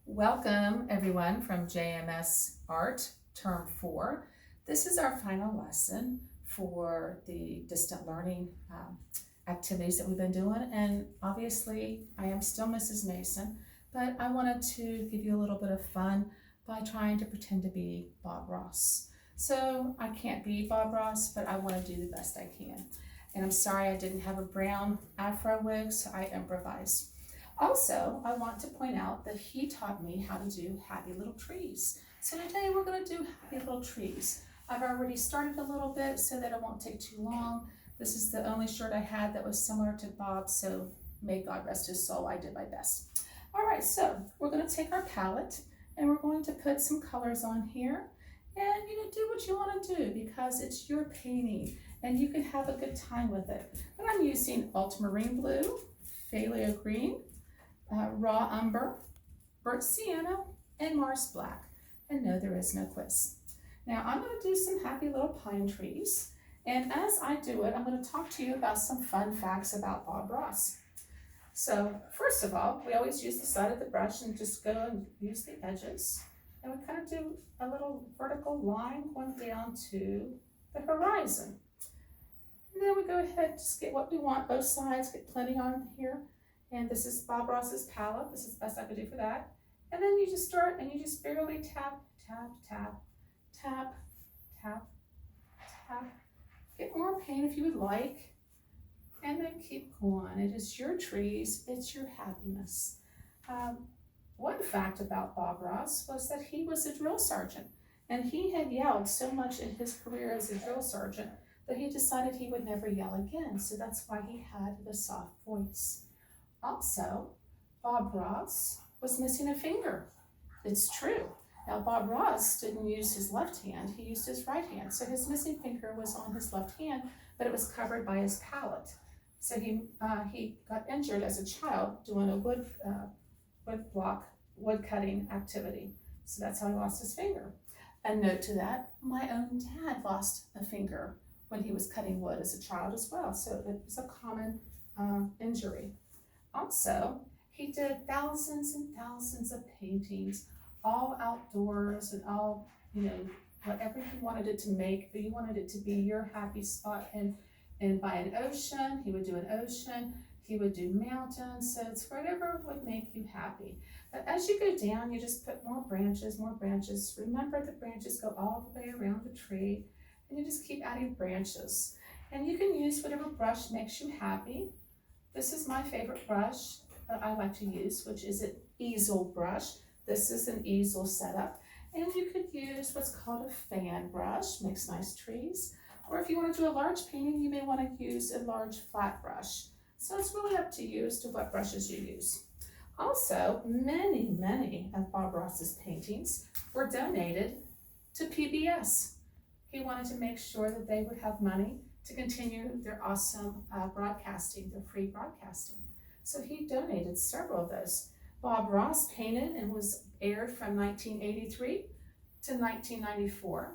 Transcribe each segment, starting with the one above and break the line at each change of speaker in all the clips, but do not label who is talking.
Welcome everyone from JMS Art Term 4. This is our final lesson for the distant learning activities that we've been doing, and obviously I am still Mrs. Mason, but I wanted to give you a little bit of fun by trying to pretend to be Bob Ross. So I can't be Bob Ross, but I want to do the best I can. And I'm sorry I didn't have a brown afro wig, so I improvised. Also, I want to point out that he taught me how to do happy little trees. So today we're going to do happy little trees. I've already started a little bit so that it won't take too long. This is the only shirt I had that was similar to Bob's, so may God rest his soul, I did my best. All right, so we're going to take our palette and we're going to put some colors on here. And do what you want to do because it's your painting and you can have a good time with it. But I'm using ultramarine blue, phthalo green, raw umber, burnt sienna, and Mars black. And no, there is no quiz. Now I'm going to do some happy little pine trees. And as I do it, I'm going to talk to you about some fun facts about Bob Ross. So first of all, we always use the side of the brush and just go and use the edges. And we kind of do a little vertical line going down to the horizon. And then we go ahead and just get what we want, both sides, get plenty on here. And this is Bob Ross's palette. This is the best I could do for that. And then you just start and you just barely tap, tap, tap, tap, tap, tap. Get more paint if you would like. And then keep going. It is your trees, it's your happiness. One fact about Bob Ross was that he was a drill sergeant. And he had yelled so much in his career as a drill sergeant that he decided he would never yell again. So that's why he had the soft voice. Also, Bob Ross was missing a finger. It's true. Now, Bob Ross didn't use his left hand, he used his right hand. So his missing finger was on his left hand, but it was covered by his palette. So he got injured as a child doing a wood cutting activity. So that's how he lost his finger. A note to that, my own dad lost a finger when he was cutting wood as a child as well. So it was a common injury. Also, he did thousands and thousands of paintings, all outdoors and all, whatever he wanted it to make, but he wanted it to be your happy spot. And by an ocean, he would do an ocean, he would do mountains, so it's whatever would make you happy. But as you go down, you just put more branches, more branches. Remember the branches go all the way around the tree, and you just keep adding branches. And you can use whatever brush makes you happy. This is my favorite brush that I like to use, which is an easel brush. This is an easel setup. And you could use what's called a fan brush, makes nice trees. Or if you want to do a large painting, you may want to use a large flat brush. So it's really up to you as to what brushes you use. Also, many of Bob Ross's paintings were donated to PBS. He wanted to make sure that they would have money to continue their awesome broadcasting, their free broadcasting. So he donated several of those. Bob Ross painted and was aired from 1983 to 1994.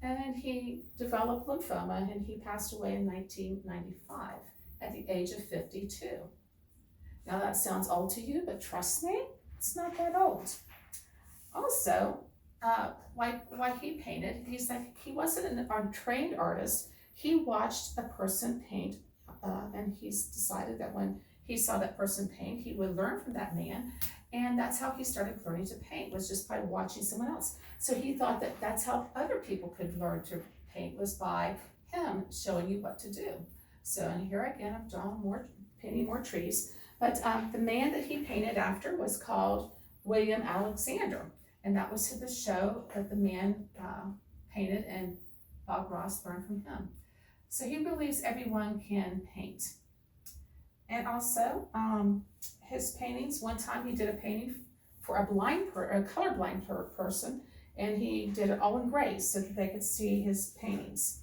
And then he developed lymphoma and he passed away in 1995 at the age of 52. Now that sounds old to you, but trust me, it's not that old. Also, why he painted, he wasn't a trained artist. He watched a person paint and he's decided that when he saw that person paint, he would learn from that man. And that's how he started learning to paint, was just by watching someone else. So he thought that that's how other people could learn to paint, was by him showing you what to do. So, and here again, I'm painting more trees. But the man that he painted after was called William Alexander. And that was the show that the man painted and Bob Ross learned from him. So he believes everyone can paint. And also, his paintings, one time he did a painting for a colorblind person, and he did it all in gray so that they could see his paintings.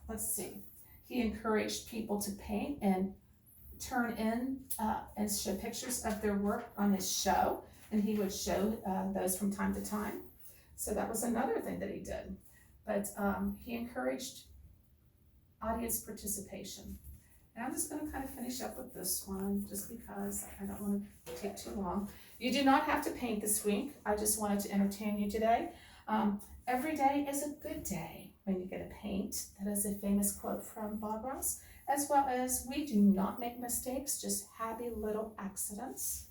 Let's see. He encouraged people to paint and turn in and show pictures of their work on his show, and he would show those from time to time. So that was another thing that he did. But he encouraged audience participation. And I'm just going to kind of finish up with this one just because I don't want to take too long. You do not have to paint this week. I just wanted to entertain you today. Every day is a good day when you get to paint. That is a famous quote from Bob Ross, as well as we do not make mistakes, just happy little accidents.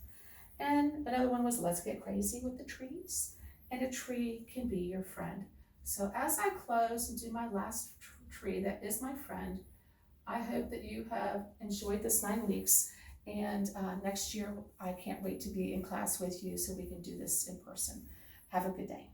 And another one was let's get crazy with the trees, and a tree can be your friend. So as I close and do my last tree that is my friend, I hope that you have enjoyed this 9 weeks, and next year I can't wait to be in class with you so we can do this in person. Have a good day.